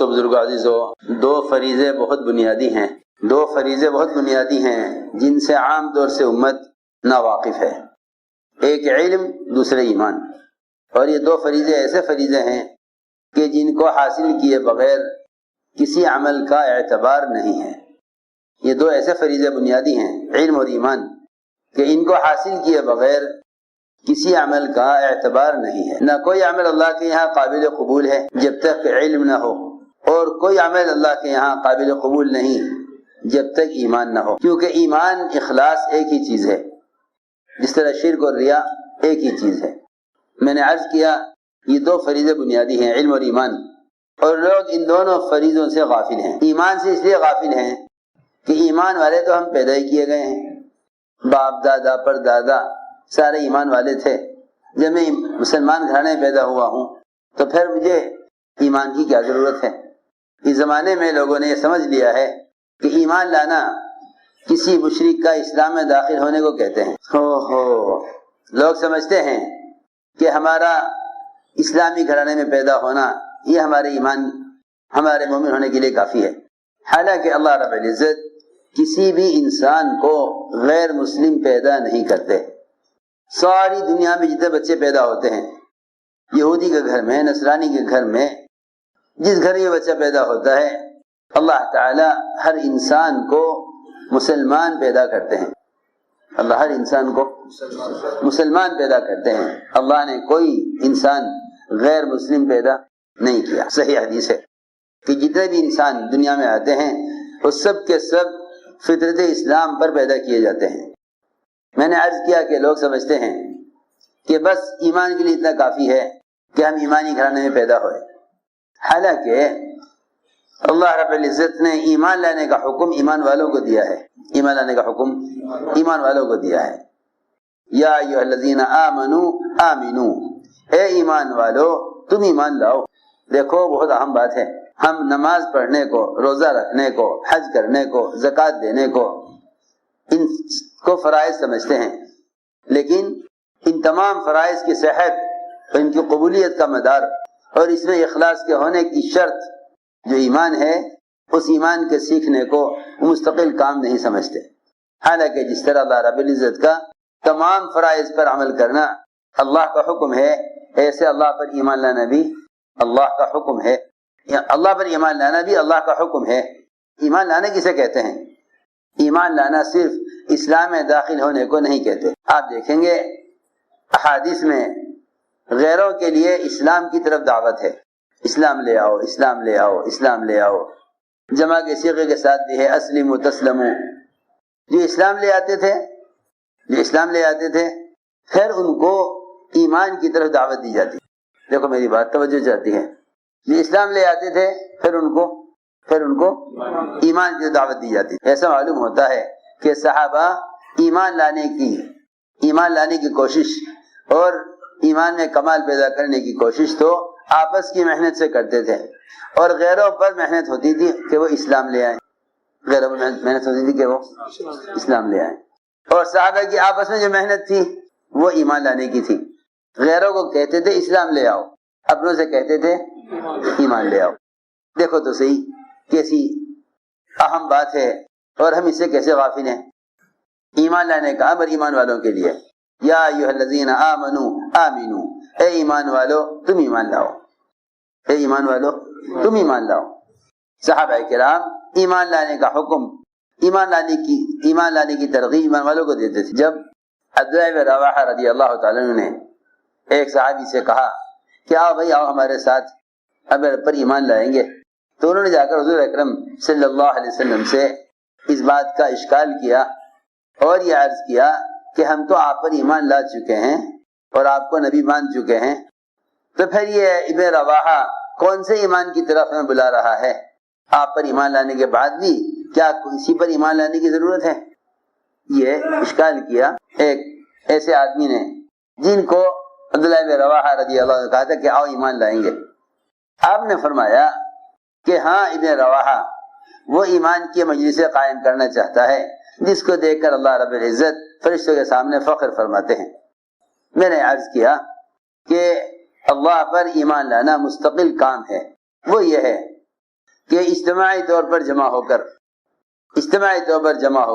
دوستو بزرگ عزیزو، دو فریضے بہت بنیادی ہیں جن سے عام طور سے امت ناواقف ہے۔ ایک علم، دوسرے ایمان۔ اور یہ دو فریضے ایسے فریضے ہیں کہ جن کو حاصل کیے بغیر کسی عمل کا اعتبار نہیں ہے۔ یہ دو ایسے فریضے بنیادی ہیں، علم اور ایمان، کہ ان کو حاصل کیے بغیر کسی عمل کا اعتبار نہیں ہے۔ نہ کوئی عمل اللہ کے یہاں قابل قبول ہے جب تک علم نہ ہو، اور کوئی عمل اللہ کے یہاں قابل قبول نہیں جب تک ایمان نہ ہو، کیونکہ ایمان اخلاص ایک ہی چیز ہے، جس طرح شرک اور ریا ایک ہی چیز ہے۔ میں نے عرض کیا یہ دو فریضے بنیادی ہیں، علم اور ایمان، اور لوگ ان دونوں فریضوں سے غافل ہیں۔ ایمان سے اس لیے غافل ہیں کہ ایمان والے تو ہم پیدا ہی کیے گئے ہیں، باپ دادا پر دادا سارے ایمان والے تھے۔ جب میں مسلمان گھرانے میں پیدا ہوا ہوں تو پھر مجھے ایمان کی کیا ضرورت ہے؟ اس زمانے میں لوگوں نے یہ سمجھ لیا ہے کہ ایمان لانا کسی مشرک کا اسلام میں داخل ہونے کو کہتے ہیں۔ لوگ سمجھتے ہیں کہ ہمارا اسلامی گھرانے میں پیدا ہونا یہ ہمارے ایمان، ہمارے مومن ہونے کے لیے کافی ہے۔ حالانکہ اللہ رب العزت کسی بھی انسان کو غیر مسلم پیدا نہیں کرتے۔ ساری دنیا میں جتنے بچے پیدا ہوتے ہیں، یہودی کے گھر میں، نصرانی کے گھر میں، جس گھر میں بچہ پیدا ہوتا ہے، اللہ تعالی ہر انسان کو مسلمان پیدا کرتے ہیں۔ اللہ ہر انسان کو مسلمان پیدا کرتے ہیں۔ اللہ نے کوئی انسان غیر مسلم پیدا نہیں کیا۔ صحیح حدیث ہے کہ جتنے بھی انسان دنیا میں آتے ہیں وہ سب کے سب فطرت اسلام پر پیدا کیے جاتے ہیں۔ میں نے عرض کیا کہ لوگ سمجھتے ہیں کہ بس ایمان کے لیے اتنا کافی ہے کہ ہم ایمانی گھرانے میں پیدا ہوئے، حالانکہ اللہ رب العزت نے ایمان لانے کا حکم ایمان والوں کو دیا ہے۔ ایمان لانے کا حکم ایمان والوں کو دیا ہے۔ یا ایھا الذین آمنوا آمنوا، اے ایمان والو تم ایمان لاؤ۔ دیکھو بہت اہم بات ہے، ہم نماز پڑھنے کو، روزہ رکھنے کو، حج کرنے کو، زکوٰۃ دینے کو، ان کو فرائض سمجھتے ہیں، لیکن ان تمام فرائض کی صحت اور ان کی قبولیت کا مدار اور اس میں اخلاص کے ہونے کی شرط جو ایمان ہے، اس ایمان کے سیکھنے کو مستقل کام نہیں سمجھتے۔ حالانکہ جس طرح اللہ رب العزت کا تمام فرائض پر عمل کرنا اللہ کا حکم ہے، ایسے اللہ پر ایمان لانا بھی اللہ کا حکم ہے۔ اللہ پر ایمان لانا بھی اللہ کا حکم ہے۔ ایمان لانا کسے کہتے ہیں؟ ایمان لانا صرف اسلام میں داخل ہونے کو نہیں کہتے۔ آپ دیکھیں گے احادیث میں غیروں کے لیے اسلام کی طرف دعوت ہے، اسلام لے آؤ، اسلام لے آؤ، اسلام لے آؤ۔ جمع کے صیغے کے ساتھ بھی ہے اسلموا تسلموا۔ جو اسلام لے آتے تھے پھر ان کو ایمان کی طرف دعوت دی جاتی۔ دیکھو میری بات توجہ چاہتی ہے، جو اسلام لے آتے تھے پھر ان کو ایمان کی دعوت دی جاتی۔ ایسا معلوم ہوتا ہے کہ صحابہ ایمان لانے کی کوشش اور ایمان میں کمال پیدا کرنے کی کوشش تو آپس کی محنت سے کرتے تھے، اور غیروں پر محنت ہوتی تھی کہ وہ اسلام لے آئیں۔ غیروں پر محنت ہوتی تھی کہ وہ اسلام لے آئیں، اور صحابہ کی آپس میں جو محنت تھی وہ ایمان لانے کی تھی۔ غیروں کو کہتے تھے اسلام لے آؤ، اپنوں سے کہتے تھے ایمان لے آؤ۔ دیکھو تو صحیح کیسی اہم بات ہے، اور ہم اس سے کیسے غافل ہیں۔ ایمان لانے کا امر ایمان والوں کے لیے، یا ایھا الذین آمنوا آمنوا، اے ایمان والو تم ایمان لاؤ، اے ایمان والو تم ایمان لاؤ۔ صحابہ کرام ایمان لانے کا حکم، ایمان لانے کی ترغیب ایمان والوں کو دیتے تھے۔ جب عبداللہ بن رواحہ رضی اللہ تعالیٰ عنہ نے ایک صحابی سے کہا کہ آؤ بھائی آؤ ہمارے ساتھ، اب پر ایمان لائیں گے، تو انہوں نے جا کر حضور اکرم صلی اللہ علیہ وسلم سے اس بات کا اشکال کیا اور یہ عرض کیا کہ ہم تو آپ پر ایمان لا چکے ہیں اور آپ کو نبی مان چکے ہیں، تو پھر یہ ابن رواحہ کون سے ایمان کی طرف ہمیں بلا رہا ہے؟ آپ پر ایمان لانے کے بعد بھی کیا کسی پر ایمان لانے کی ضرورت ہے؟ یہ اشکال کیا ایک ایسے آدمی نے جن کو عبداللہ بن رواحہ رضی اللہ عنہ نے کہا تھا کہ آؤ ایمان لائیں گے۔ آپ نے فرمایا کہ ہاں ابن رواحہ وہ ایمان کی مجلسیں قائم کرنا چاہتا ہے جس کو دیکھ کر اللہ رب العزت فرشتوں کے سامنے فخر فرماتے ہیں۔ میں نے عرض کیا کہ اللہ پر ایمان لانا مستقل کام ہے، وہ یہ ہے کہ اجتماعی طور پر جمع ہو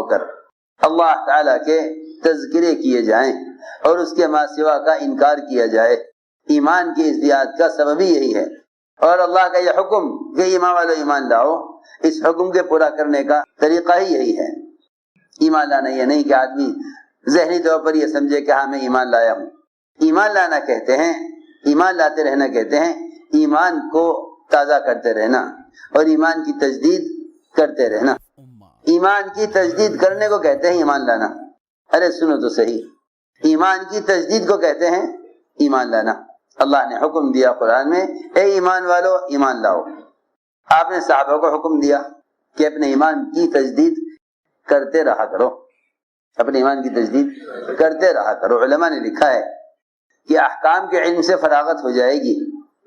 کر اللہ تعالیٰ کے تذکرے کیے جائیں اور اس کے ماں سوا کا انکار کیا جائے، ایمان کی ازدیاد کا سبب ہی یہی ہے۔ اور اللہ کا یہ حکم کہ ایمان والو ایمان لاؤ، اس حکم کے پورا کرنے کا طریقہ ہی یہی ہے۔ ایمان لانا یہ نہیں کہ آدمی ذہنی طور پر یہ سمجھے کہ ہاں میں ایمان لایا ہوں۔ ایمان لانا کہتے ہیں، ایمان لاتے رہنا کہتے ہیں ایمان کو تازہ کرتے رہنا اور ایمان کی تجدید کرتے رہنا۔ ایمان کی تجدید کرنے کو کہتے ہیں ایمان لانا۔ ارے سنو تو صحیح، ایمان کی تجدید کو کہتے ہیں ایمان لانا۔ اللہ نے حکم دیا قرآن میں، اے ایمان والو ایمان لاؤ۔ آپ نے صحابہ کو حکم دیا کہ اپنے ایمان کی تجدید کرتے رہا کرو، اپنے ایمان کی تجدید کرتے رہا کرو۔ علماء نے لکھا ہے کہ احکام کے علم سے فراغت ہو جائے گی،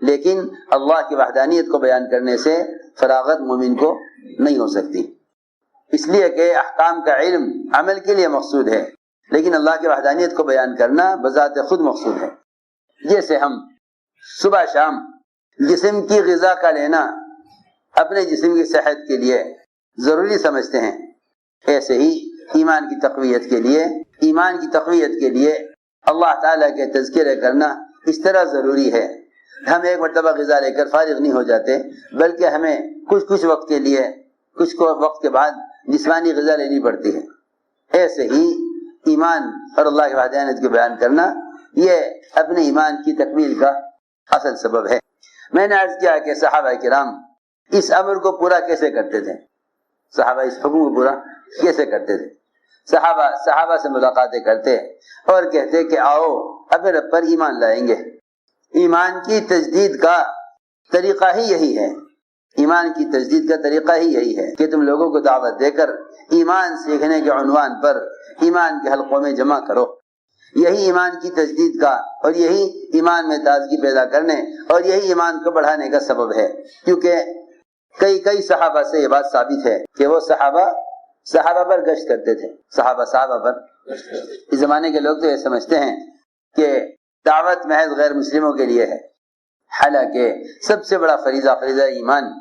لیکن اللہ کی وحدانیت کو بیان کرنے سے فراغت مومن کو نہیں ہو سکتی، اس لیے کہ احکام کا علم عمل کے لیے مقصود ہے، لیکن اللہ کی وحدانیت کو بیان کرنا بذات خود مقصود ہے۔ جیسے ہم صبح شام جسم کی غذا کا لینا اپنے جسم کی صحت کے لیے ضروری سمجھتے ہیں، ایسے ہی ایمان کی تقویت کے لیے اللہ تعالیٰ کے تذکرے کرنا اس طرح ضروری ہے۔ ہم ایک مرتبہ غذا لے کر فارغ نہیں ہو جاتے، بلکہ ہمیں کچھ وقت کے لیے، کچھ وقت کے بعد جسمانی غذا لینی پڑتی ہے۔ ایسے ہی ایمان اور اللہ کی وحدانیت کو بیان کرنا یہ اپنے ایمان کی تکمیل کا اصل سبب ہے۔ میں نے عرض کیا کہ صحابہ کرام اس امر کو پورا کیسے کرتے تھے، صحابہ اس حکم کو پورا کیسے کرتے تھے۔ صحابہ سے ملاقاتیں کرتے اور کہتے کہ آؤ اپنے رب پر ایمان لائیں گے۔ ایمان کی تجدید کا طریقہ ہی یہی ہے، ایمان کی تجدید کا طریقہ ہی یہی ہے کہ تم لوگوں کو دعوت دے کر ایمان سیکھنے کے عنوان پر ایمان کے حلقوں میں جمع کرو۔ یہی ایمان کی تجدید کا اور یہی ایمان میں تازگی پیدا کرنے اور یہی ایمان کو بڑھانے کا سبب ہے، کیونکہ کئی صحابہ سے یہ بات ثابت ہے کہ وہ صحابہ پر گشت کرتے تھے، صحابہ پر۔ اس زمانے کے لوگ تو یہ سمجھتے ہیں کہ دعوت محض غیر مسلموں کے لیے ہے، حالانکہ سب سے بڑا فریضہ ایمان،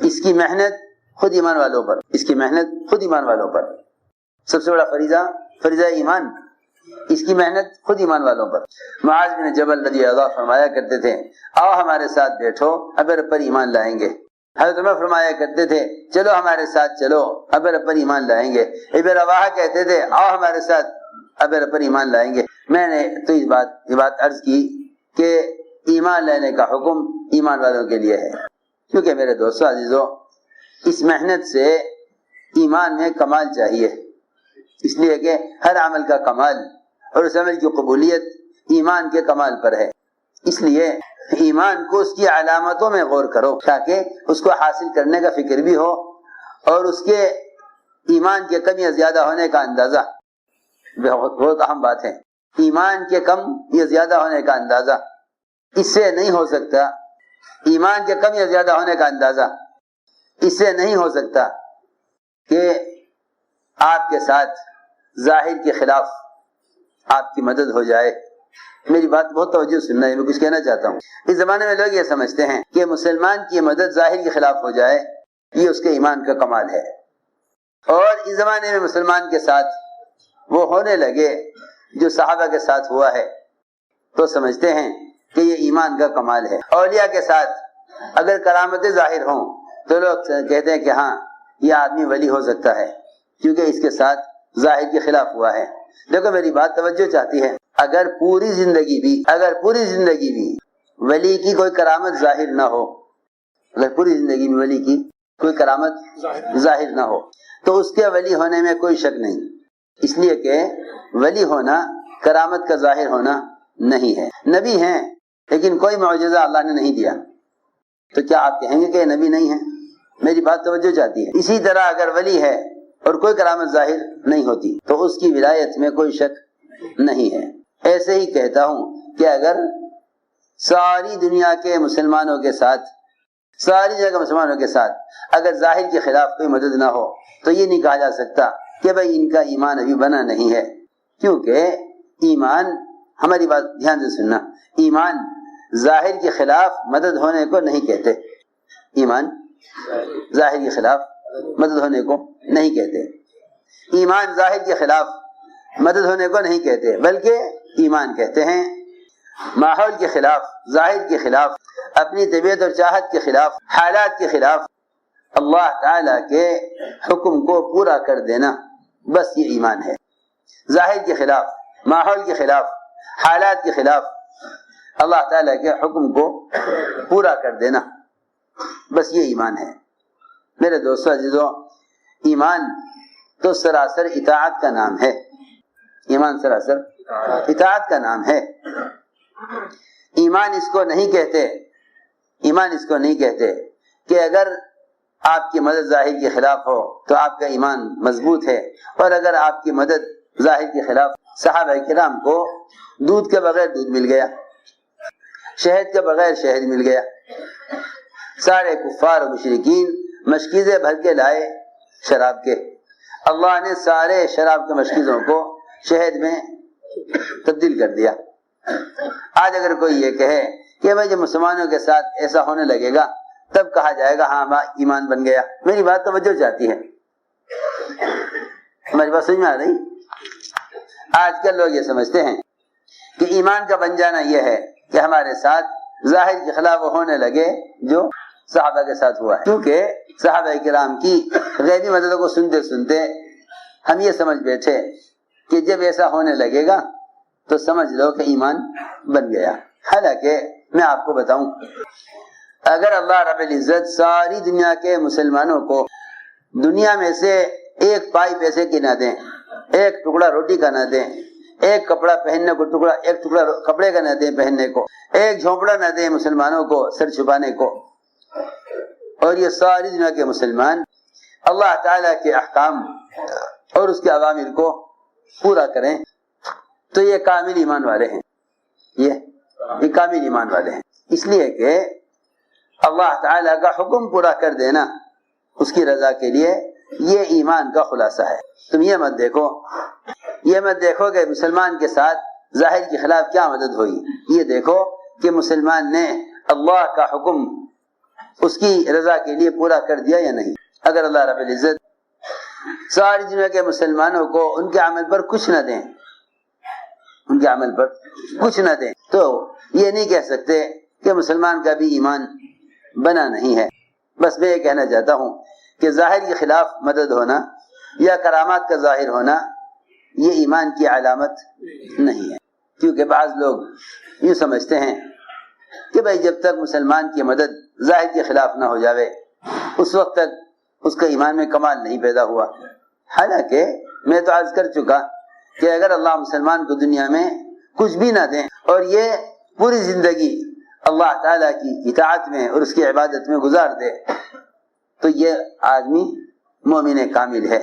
اس کی محنت خود ایمان والوں پر، سب سے بڑا فریضہ ایمان، اس کی محنت خود ایمان والوں پر۔ معاذ بن جبل رضی اللہ عنہ فرمایا کرتے تھے آؤ ہمارے ساتھ بیٹھو اب رب پر ایمان لائیں گے۔ حضرت عمر فرمایا کرتے تھے چلو ہمارے ساتھ چلو اب رب پر ایمان لائیں گے۔ ابن رواحہ کہتے تھے آؤ ہمارے ساتھ اب رب پر ایمان لائیں گے۔ میں نے تو یہ بات عرض کی کہ ایمان لینے کا حکم ایمان والوں کے لیے ہے، کیونکہ میرے دوستو عزیزو اس محنت سے ایمان میں کمال چاہیے، اس لیے کہ ہر عمل کا کمال اور اس عمل کی قبولیت ایمان کے کمال پر ہے۔ اس لیے ایمان کو اس کی علامتوں میں غور کرو تاکہ اس کو حاصل کرنے کا فکر بھی ہو، اور اس کے ایمان کے کم یا زیادہ ہونے کا اندازہ بہت اہم بات ہے۔ ایمان کے کم یا زیادہ ہونے کا اندازہ اس سے نہیں ہو سکتا، ایمان کے کم یا زیادہ ہونے کا اندازہ اس سے نہیں ہو سکتا کہ آپ کے ساتھ ظاہر کے خلاف آپ کی مدد ہو جائے۔ میری بات بہت توجہ سننا ہے، میں کچھ کہنا چاہتا ہوں۔ اس زمانے میں لوگ یہ سمجھتے ہیں کہ مسلمان کی مدد ظاہر کے خلاف ہو جائے یہ اس کے ایمان کا کمال ہے، اور اس زمانے میں مسلمان کے ساتھ وہ ہونے لگے جو صحابہ کے ساتھ ہوا ہے تو سمجھتے ہیں کہ یہ ایمان کا کمال ہے۔ اولیاء کے ساتھ اگر کرامتیں ظاہر ہوں تو لوگ کہتے ہیں کہ ہاں یہ آدمی ولی ہو سکتا ہے کیونکہ اس کے ساتھ ظاہر کے خلاف ہوا ہے۔ دیکھو میری بات توجہ چاہتی ہے، اگر پوری زندگی بھی ولی کی کوئی کرامت ظاہر نہ ہو، اگر پوری زندگی میں ولی کی کوئی کرامت ظاہر نہ ہو تو اس کے ولی ہونے میں کوئی شک نہیں، اس لیے کہ ولی ہونا کرامت کا ظاہر ہونا نہیں ہے۔ نبی ہیں لیکن کوئی معجزہ اللہ نے نہیں دیا تو کیا آپ کہیں گے کہ یہ نبی نہیں ہے؟ میری بات توجہ چاہتی ہے۔ اسی طرح اگر ولی ہے اور کوئی کرامت ظاہر نہیں ہوتی تو اس کی ولایت میں کوئی شک نہیں ہے۔ ایسے ہی کہتا ہوں کہ اگر ساری دنیا کے مسلمانوں کے ساتھ اگر ظاہر کے خلاف کوئی مدد نہ ہو تو یہ نہیں کہا جا سکتا کہ بھئی ان کا ایمان ابھی بنا نہیں ہے، کیونکہ ایمان، ہماری بات دھیان سے سننا، ایمان ظاہر کے خلاف مدد ہونے کو نہیں کہتے، ایمان ظاہر کے خلاف مدد ہونے کو نہیں کہتے. ایمان ظاہر کے خلاف مدد ہونے کو نہیں کہتے بلکہ ایمان کہتے ہیں. ماحول کے خلاف، ظاہر کے خلاف، اپنی طبیعت اور چاہت کے خلاف، حالات کے خلاف اللہ تعالیٰ کے حکم کو پورا کر دینا، بس یہ ایمان ہے. ظاہر کے خلاف، ماحول کے خلاف، حالات کے خلاف اللہ تعالیٰ کے حکم کو پورا کر دینا، بس یہ ایمان ہے. میرے دوستو عزیزو، ایمان تو سراسر اطاعت کا نام ہے. ایمان سراسر اطاعت کا نام ہے. ایمان اس کو نہیں کہتے، ایمان اس کو نہیں کہتے کہ اگر آپ کی مدد ظاہر کے خلاف ہو تو آپ کا ایمان مضبوط ہے، اور اگر آپ کی مدد ظاہر کے خلاف، صحابہ کرام کو دودھ کے بغیر دودھ مل گیا، شہد کے بغیر شہد مل گیا. سارے کفار و مشرکین مشکیزیں بھر کے لائے شراب کے، اللہ نے سارے شراب کے مشکیزوں کو شہد میں تبدیل کر دیا. آج اگر کوئی یہ کہے کہ بھائی جب مسلمانوں کے ساتھ ایسا ہونے لگے گا تب کہا جائے گا ہاں ایمان بن گیا. میری بات توجہ چاہتی ہے، ہماری بات سمجھ میں آ رہی؟ آج کل لوگ یہ سمجھتے ہیں کہ ایمان کا بن جانا یہ ہے کہ ہمارے ساتھ ظاہر کے خلاف وہ ہونے لگے جو صحابہ کے ساتھ ہوا ہے. کیونکہ صحابہ کرام کی غیبی مددوں کو سنتے سنتے ہم یہ سمجھ بیٹھے کہ جب ایسا ہونے لگے گا تو سمجھ لو کہ ایمان بن گیا. حالانکہ میں آپ کو بتاؤں، اگر اللہ رب العزت ساری دنیا کے مسلمانوں کو دنیا میں سے ایک پائی پیسے کی نہ دیں، ایک ٹکڑا روٹی کا نہ دیں، ایک کپڑا پہننے کو ایک ٹکڑا کپڑے کا نہ دیں پہننے کو، ایک جھونپڑا نہ دیں مسلمانوں کو سر چھپانے کو، اور یہ ساری دنیا کے مسلمان اللہ تعالیٰ کے احکام اور اس کے اوامر کو پورا کریں، تو یہ کامل ایمان والے ہیں. یہ کامل ایمان والے ہیں. اس لیے کہ اللہ تعالیٰ کا حکم پورا کر دینا اس کی رضا کے لیے یہ ایمان کا خلاصہ ہے. تم یہ مت دیکھو کہ مسلمان کے ساتھ ظاہر کے خلاف کیا مدد ہوئی، یہ دیکھو کہ مسلمان نے اللہ کا حکم اس کی رضا کے لیے پورا کر دیا یا نہیں. اگر اللہ رب العزت ساری دنیا کے مسلمانوں کو ان کے عمل پر کچھ نہ دیں، ان کے عمل پر کچھ نہ دیں، تو یہ نہیں کہہ سکتے کہ مسلمان کا بھی ایمان بنا نہیں ہے. بس میں یہ کہنا چاہتا ہوں کہ ظاہر کے خلاف مدد ہونا یا کرامات کا ظاہر ہونا یہ ایمان کی علامت نہیں ہے. کیونکہ بعض لوگ یوں سمجھتے ہیں کہ بھائی جب تک مسلمان کی مدد ظاہر کے خلاف نہ ہو جاوے اس وقت تک اس کا ایمان میں کمال نہیں پیدا ہوا. حالانکہ میں تو عرض کر چکا کہ اگر اللہ مسلمان کو دنیا میں کچھ بھی نہ دیں اور یہ پوری زندگی اللہ تعالیٰ کی اطاعت میں اور اس کی عبادت میں گزار دے تو یہ آدمی مومن کامل ہے،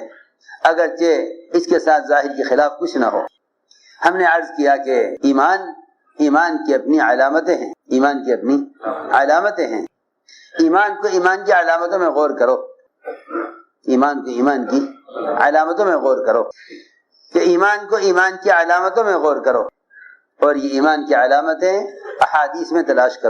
اگرچہ اس کے ساتھ ظاہر کے خلاف کچھ نہ ہو. ہم نے عرض کیا کہ ایمان کی اپنی علامتیں ہیں، ایمان کی اپنی علامتیں ہیں. ایمان کی علامتوں میں غور کرو، ایمان کی علامتوں میں غور کرو کہ ایمان کی علامتوں میں غور کرو، اور یہ ایمان کی علامتیں احادیث میں تلاش کرو.